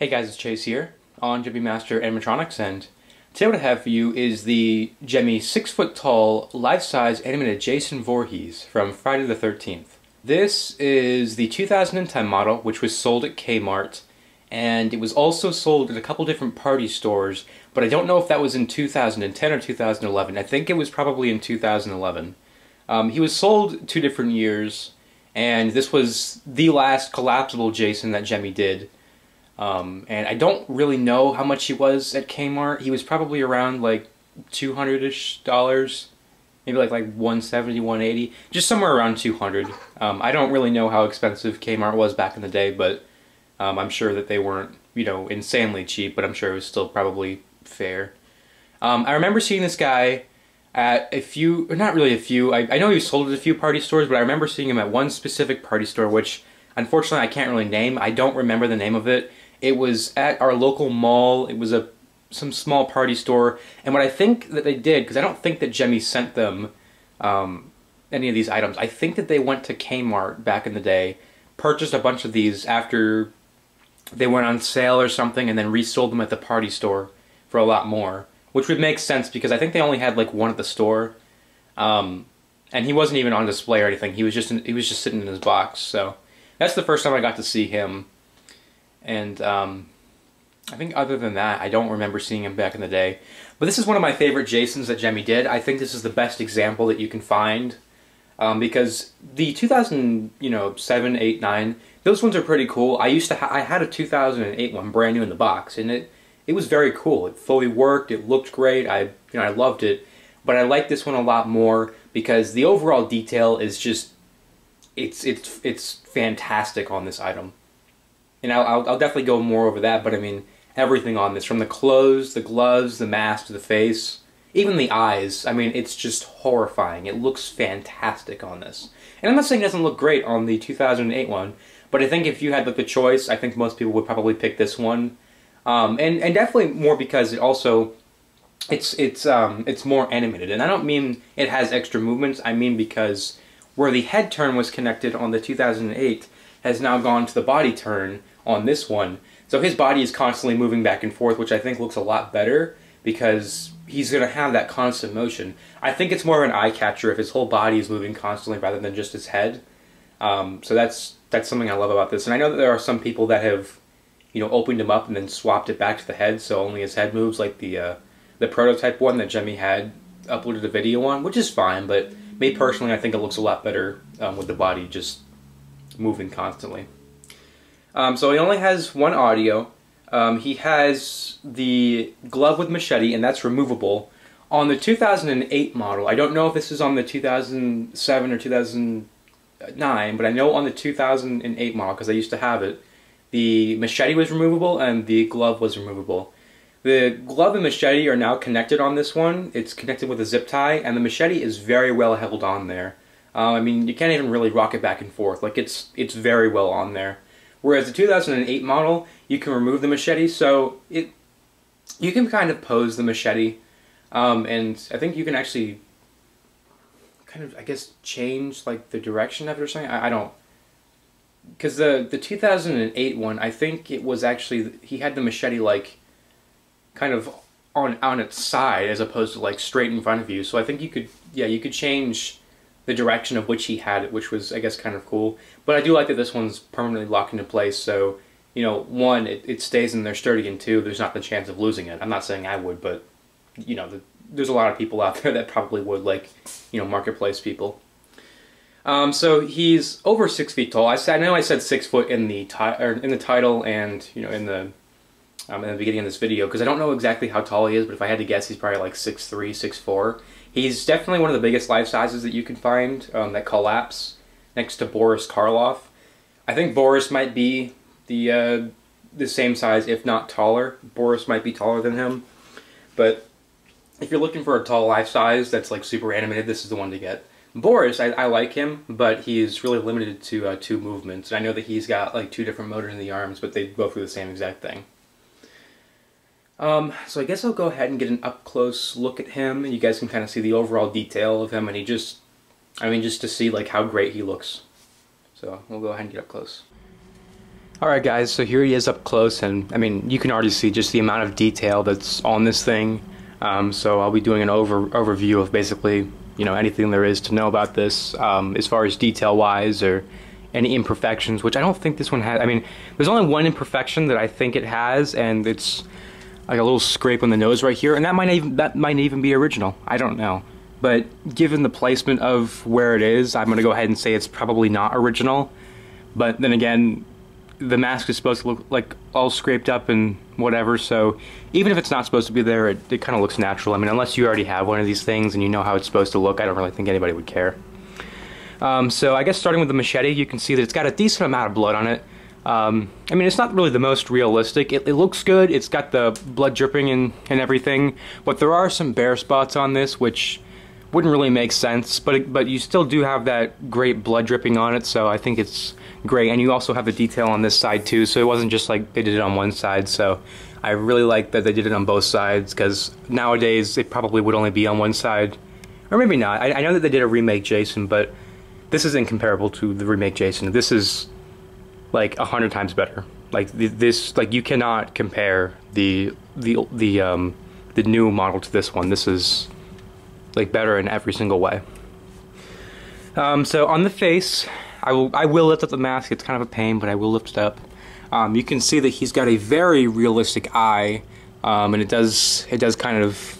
Hey guys, it's Chase here on Gemmy Master Animatronics, and today what I have for you is the Gemmy 6-foot-tall, life-size animated Jason Voorhees from Friday the 13th. This is the 2010 model, which was sold at Kmart, and it was also sold at a couple different party stores, but I don't know if that was in 2010 or 2011. I think it was probably in 2011. He was sold 2 different years, and this was the last collapsible Jason that Gemmy did. And I don't really know how much he was at Kmart. He was probably around like $200-ish, maybe like 170, 180, just somewhere around 200. I don't really know how expensive Kmart was back in the day, but I'm sure that they weren't, insanely cheap, but I'm sure it was still probably fair. I remember seeing this guy at a few, or not really a few, I know he was sold at a few party stores, but I remember seeing him at one specific party store, which unfortunately I can't really name. I don't remember the name of it. It was at our local mall. It was some small party store, and what I think that they did, because I don't think that Gemmy sent them any of these items. I think that they went to Kmart back in the day, purchased a bunch of these after they went on sale or something, and then resold them at the party store for a lot more, which would make sense because I think they only had like one at the store, and he wasn't even on display or anything. He was just sitting in his box. So that's the first time I got to see him. And I think other than that, I don't remember seeing him back in the day. But this is one of my favorite Jasons that Gemmy did. I think this is the best example that you can find. Because the 2007, 8, 9, those ones are pretty cool. I had a 2008 one brand new in the box, and it was very cool. It fully worked. It looked great. I loved it. But I like this one a lot more because the overall detail is just it's fantastic on this item. And I'll definitely go more over that, but I mean, everything on this, from the clothes, the gloves, the mask, the face, even the eyes, I mean, it's just horrifying. It looks fantastic on this. And I'm not saying it doesn't look great on the 2008 one, but I think if you had like the choice, I think most people would probably pick this one. And definitely more because it also, it's more animated. And I don't mean it has extra movements, I mean because where the head turn was connected on the 2008 has now gone to the body turn on this one. So his body is constantly moving back and forth, which I think looks a lot better because he's going to have that constant motion. I think it's more of an eye catcher if his whole body is moving constantly rather than just his head. So that's something I love about this. And I know that there are some people that have, opened him up and then swapped it back to the head so only his head moves, like the prototype one that Gemmy had uploaded a video on, which is fine, but me personally, I think it looks a lot better with the body just moving constantly. So he only has one audio. He has the glove with machete, and that's removable. On the 2008 model, I don't know if this is on the 2007 or 2009, but I know on the 2008 model, because I used to have it, the machete was removable and the glove was removable. The glove and machete are now connected on this one. It's connected with a zip tie, and the machete is very well held on there. I mean, you can't even really rock it back and forth. Like, it's very well on there. Whereas the 2008 model, you can remove the machete, so you can kind of pose the machete, and I think you can actually kind of, I guess, change like the direction of it or something. I don't, because the 2008 one, I think it was actually, he had the machete like kind of on its side as opposed to like straight in front of you. So I think you could change the direction of which he had it, which was, I guess, kind of cool. But I do like that this one's permanently locked into place, so, one, it stays in there sturdy, and 2, there's not the chance of losing it. I'm not saying I would, but, there's a lot of people out there that probably would, like, marketplace people. So he's over 6 feet tall. I know I said 6 foot in the title and, in the beginning of this video, because I don't know exactly how tall he is, but if I had to guess, he's probably like 6'3", 6'4". He's definitely one of the biggest life sizes that you can find that collapse next to Boris Karloff. I think Boris might be the same size, if not taller. Boris might be taller than him. But if you're looking for a tall life size that's like super animated, this is the one to get. Boris, I like him, but he's really limited to 2 movements. And I know that he's got like 2 different motors in the arms, but they both do the same exact thing. So I guess I'll go ahead and get an up-close look at him, and you guys can kind of see the overall detail of him, and just to see like how great he looks. So we'll go ahead and get up close. Alright guys, so here he is up close, and I mean, you can already see just the amount of detail that's on this thing. So I'll be doing an overview of basically, anything there is to know about this, as far as detail-wise or any imperfections, which I don't think this one has. I mean, there's only one imperfection that I think it has, and it's like a little scrape on the nose right here, and that might even be original. I don't know. But given the placement of where it is, I'm going to go ahead and say it's probably not original. But then again, the mask is supposed to look like all scraped up and whatever, so even if it's not supposed to be there, it kind of looks natural. I mean, unless you already have one of these things and you know how it's supposed to look, I don't really think anybody would care. So I guess starting with the machete, you can see that it's got a decent amount of blood on it. I mean, it's not really the most realistic. It looks good, it's got the blood dripping and everything, but there are some bare spots on this which wouldn't really make sense, but you still do have that great blood dripping on it, so I think it's great. And you also have the detail on this side too, so it wasn't just like they did it on one side. So I really like that they did it on both sides, because nowadays it probably would only be on one side, or maybe not. I know that they did a remake Jason, but this is incomparable to the remake Jason. This is like 100 times better. Like this, like you cannot compare the new model to this one. This is like better in every single way. So on the face, I will lift up the mask. It's kind of a pain, but I will lift it up. You can see that he's got a very realistic eye, and it does kind of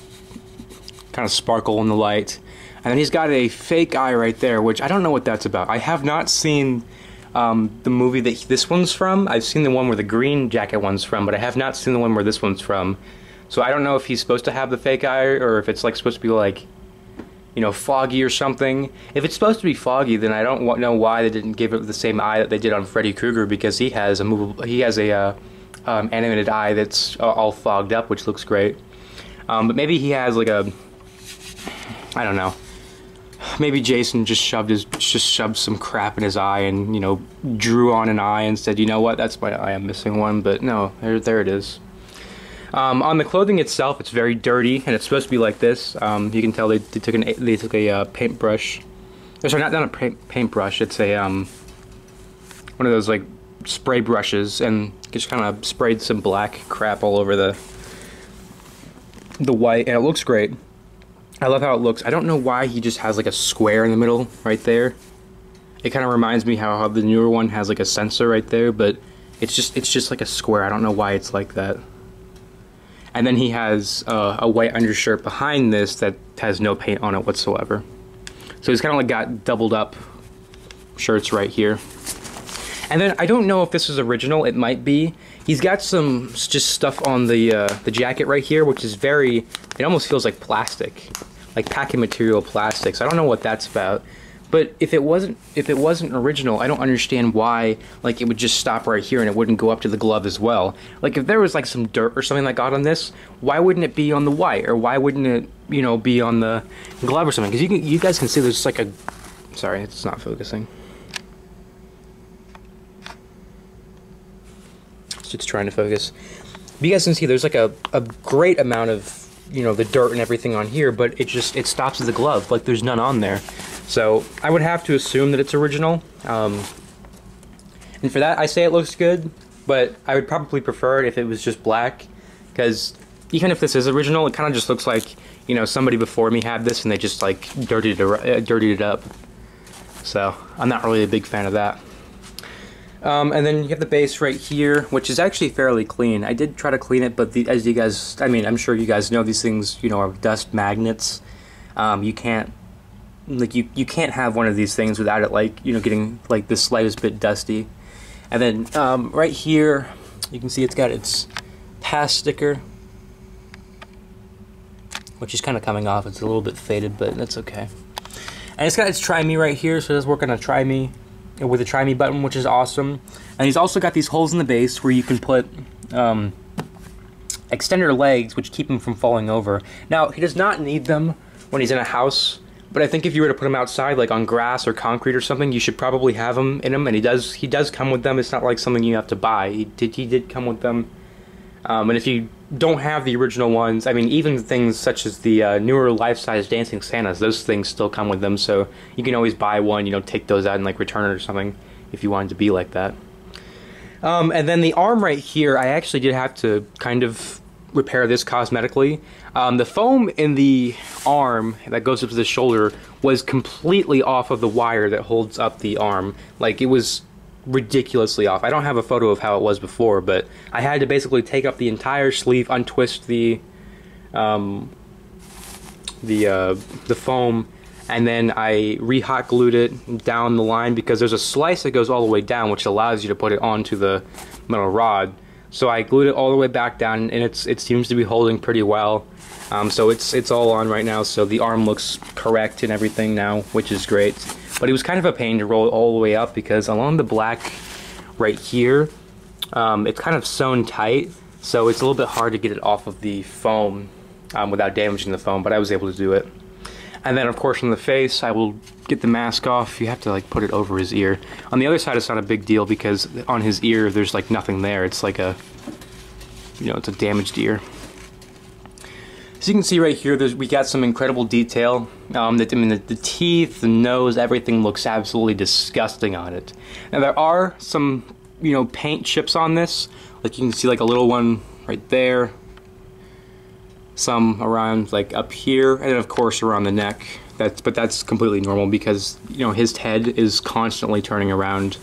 sparkle in the light. And then he's got a fake eye right there, which I don't know what that's about. I have not seen the movie that this one's from. I've seen the one where the green jacket one's from, but I have not seen the one where this one's from. So I don't know if he's supposed to have the fake eye, or if it's like supposed to be like, foggy or something. If it's supposed to be foggy, then I don't know why they didn't give it the same eye that they did on Freddy Krueger, because he has a animated eye that's all fogged up, which looks great. But maybe he has like a, I don't know. Maybe Jason just shoved some crap in his eye and drew on an eye and said, you know what, that's my eye, I'm missing one. But no, there it is. On the clothing itself, it's very dirty, and it's supposed to be like this. You can tell they took a paintbrush. Sorry, not a paintbrush. It's a one of those like spray brushes, and just kind of sprayed some black crap all over the white, and it looks great. I love how it looks. I don't know why he just has like a square in the middle right there. It kind of reminds me how the newer one has like a sensor right there, but it's just like a square. I don't know why it's like that. And then he has a white undershirt behind this that has no paint on it whatsoever. So he's kind of like got doubled up shirts right here. And then I don't know if this is original. It might be. He's got some just stuff on the jacket right here, which is very. It almost feels like plastic, like packing material plastic. So I don't know what that's about. But if it wasn't original, I don't understand why like it would just stop right here and it wouldn't go up to the glove as well. Like if there was like some dirt or something that got on this, why wouldn't it be on the white, or why wouldn't it be on the glove or something? Because you guys can see there's just like a. Sorry, it's not focusing. It's trying to focus. But you guys can see there's like a great amount of the dirt and everything on here, but it stops at the glove. Like there's none on there. So I would have to assume that it's original, and for that I say it looks good, but I would probably prefer it if it was just black, because even if this is original, it kind of just looks like somebody before me had this and they just like dirtied it up. So I'm not really a big fan of that. And then you have the base right here, which is actually fairly clean. I did try to clean it, but as you guys, I'm sure you guys know, these things are dust magnets. You can't. Like you can't have one of these things without it like getting like the slightest bit dusty. And then right here you can see it's got its pass sticker, which is kind of coming off. It's a little bit faded, but that's okay. And it's got its try me right here, so it does work on a try me with a try me button, which is awesome. And he's also got these holes in the base where you can put extender legs, which keep him from falling over. Now he does not need them when he's in a house. But I think if you were to put him outside, like on grass or concrete or something, you should probably have him in him. And he does come with them. It's not like something you have to buy. He did come with them. And if you don't have the original ones, I mean, even things such as the newer life-size dancing Santas, those things still come with them. So you can always buy one, take those out and like return it or something if you wanted to be like that. And then the arm right here, I actually did have to kind of repair this cosmetically. The foam in the arm that goes up to the shoulder was completely off of the wire that holds up the arm. Like, it was ridiculously off. I don't have a photo of how it was before, but I had to basically take up the entire sleeve, untwist the foam, and then I re-hot glued it down the line because there's a slice that goes all the way down which allows you to put it onto the metal rod. So I glued it all the way back down, and it seems to be holding pretty well. So it's all on right now, so the arm looks correct and everything now, which is great. But it was kind of a pain to roll it all the way up because along the black right here, it's kind of sewn tight, so it's a little bit hard to get it off of the foam without damaging the foam, but I was able to do it. And then, of course, on the face, I will get the mask off. You have to, like, put it over his ear. On the other side, it's not a big deal because on his ear, there's, like, nothing there. It's like a, you know, it's a damaged ear. As you can see right here, we got some incredible detail. The teeth, the nose, everything looks absolutely disgusting on it. Now, there are some, you know, paint chips on this. Like, you can see, like, a little one right there. Some around, like, up here, and then of course around the neck. But that's completely normal because, you know, his head is constantly turning around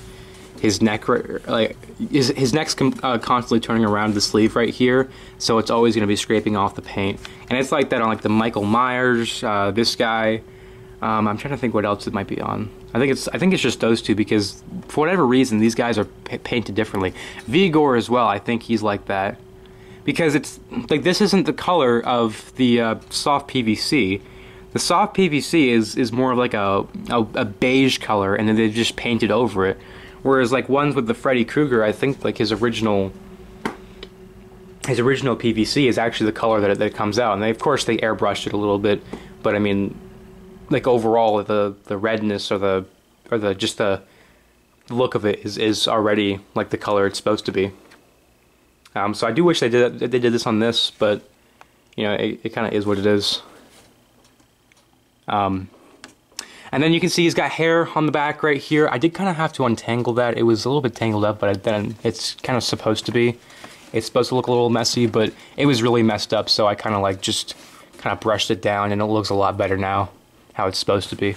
his neck, like his neck's constantly turning around the sleeve right here, so it's always going to be scraping off the paint. And it's like that on, like, the Michael Myers, this guy. I'm trying to think what else it might be on. I think it's just those two because for whatever reason these guys are painted differently. Vigor as well. I think he's like that. Because it's, like, this isn't the color of the soft PVC. The soft PVC is more of like a beige color, and then they just painted over it. Whereas, like, ones with the Freddy Krueger, I think, like, his original PVC is actually the color that it comes out. And of course they airbrushed it a little bit, but I mean, like, overall the redness or the look of it is already like the color it's supposed to be. So I do wish they did this on this, but, you know, it kind of is what it is. And then you can see he's got hair on the back right here. I did kind of have to untangle that. It was a little bit tangled up, but then it's kind of supposed to be. It's supposed to look a little messy, but it was really messed up, so I kind of, like, just kind of brushed it down, and it looks a lot better now, how it's supposed to be.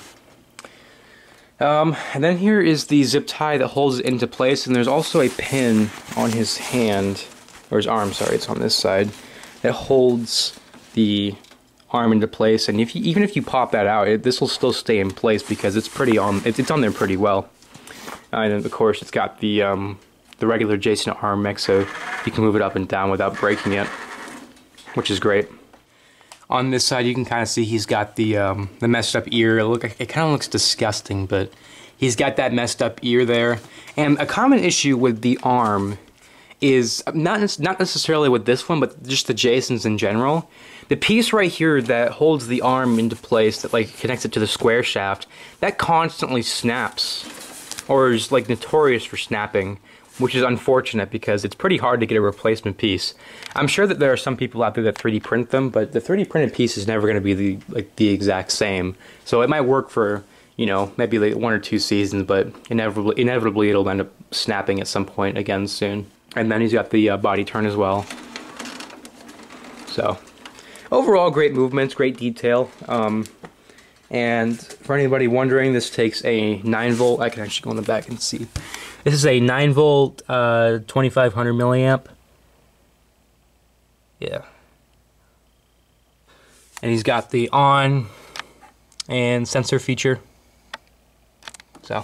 And then here is the zip tie that holds it into place, and there's also a pin on his hand. Or his arm, sorry, it's on this side, that holds the arm into place. And even if you pop that out, this will still stay in place because it's it's on there pretty well. And then, of course, it's got the regular Jason arm mix, so you can move it up and down without breaking it, which is great. On this side, you can kind of see he's got the messed up ear. It kind of looks disgusting, but he's got that messed up ear there. And a common issue with the arm is not necessarily with this one, but just the Jasons in general. The piece right here that holds the arm into place, that, like, connects it to the square shaft, that constantly snaps, or is, like, notorious for snapping, which is unfortunate because it's pretty hard to get a replacement piece. I'm sure that there are some people out there that 3D print them, but the 3D printed piece is never going to be the exact same. So it might work for, you know, maybe like 1 or 2 seasons, but inevitably it'll end up snapping at some point again soon. And then he's got the body turn as well. So, overall, great movements, great detail. And for anybody wondering, this takes a 9-volt. I can actually go in the back and see. This is a 9-volt, 2500 milliamp. Yeah. And he's got the on and sensor feature. So,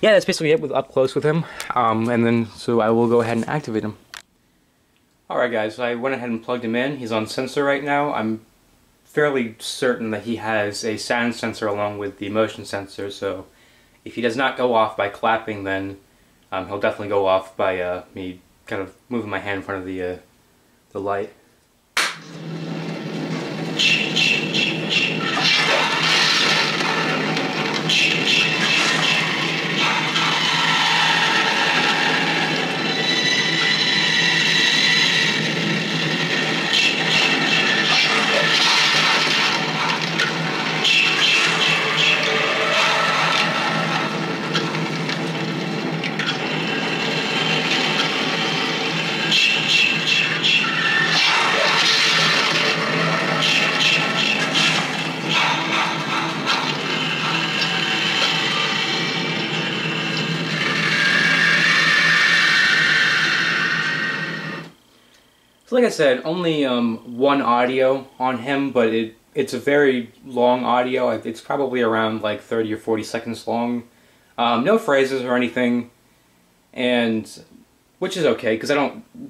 yeah, that's basically it with up close with him. And then, so I will go ahead and activate him. Alright guys, so I went ahead and plugged him in. He's on sensor right now. I'm fairly certain that he has a sound sensor along with the motion sensor, so if he does not go off by clapping, then he'll definitely go off by me kind of moving my hand in front of the light. like I said, only one audio on him, but it's a very long audio. It's probably around like 30 or 40 seconds long. No phrases or anything, and which is okay because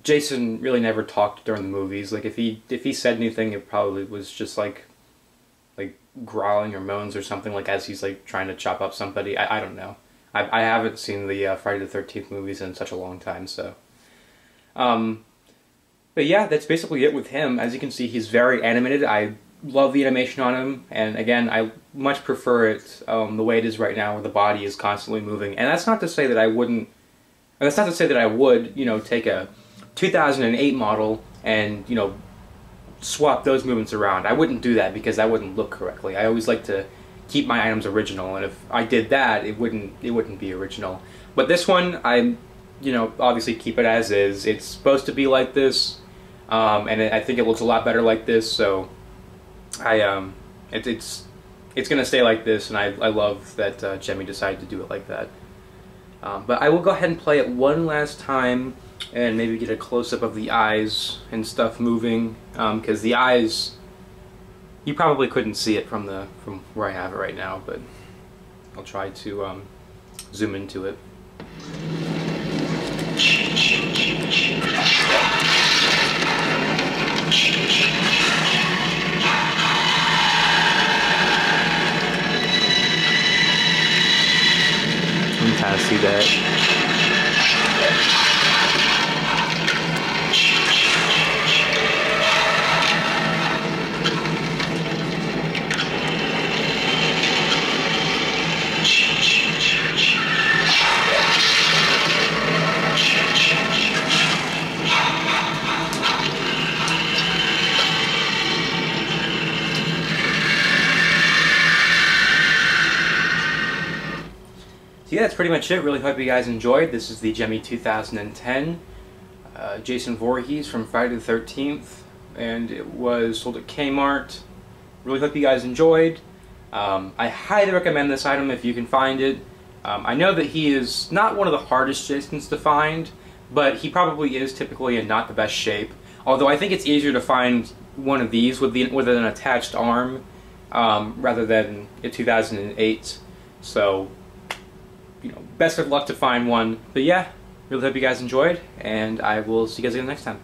Jason really never talked during the movies. Like if he said anything, it probably was just like growling or moans or something, like as he's like trying to chop up somebody. I don't know. I haven't seen the Friday the 13th movies in such a long time, so. But yeah, that's basically it with him. As you can see, he's very animated. I love the animation on him, and again, I much prefer it the way it is right now, where the body is constantly moving. And that's not to say that I wouldn't. That's not to say that I would, you know, take a 2008 model and, you know, swap those movements around. I wouldn't do that because that wouldn't look correctly. I always like to keep my items original, and if I did that, it wouldn't be original. But this one, I, you know, obviously keep it as is. It's supposed to be like this, and I think it looks a lot better like this. So, it's gonna stay like this, and I love that Gemmy decided to do it like that. But I will go ahead and play it one last time and maybe get a close-up of the eyes and stuff moving, because the eyes, you probably couldn't see it from where I have it right now, but I'll try to zoom into it. You can kind of see that. So yeah, that's pretty much it. Really hope you guys enjoyed. This is the Gemmy 2010 Jason Voorhees from Friday the 13th, and it was sold at Kmart. Really hope you guys enjoyed. I highly recommend this item if you can find it. I know that he is not one of the hardest Jasons to find, but he probably is typically in not the best shape. Although I think it's easier to find one of these with an attached arm rather than a 2008. So, you know, best of luck to find one. But yeah, really hope you guys enjoyed, and I will see you guys again next time.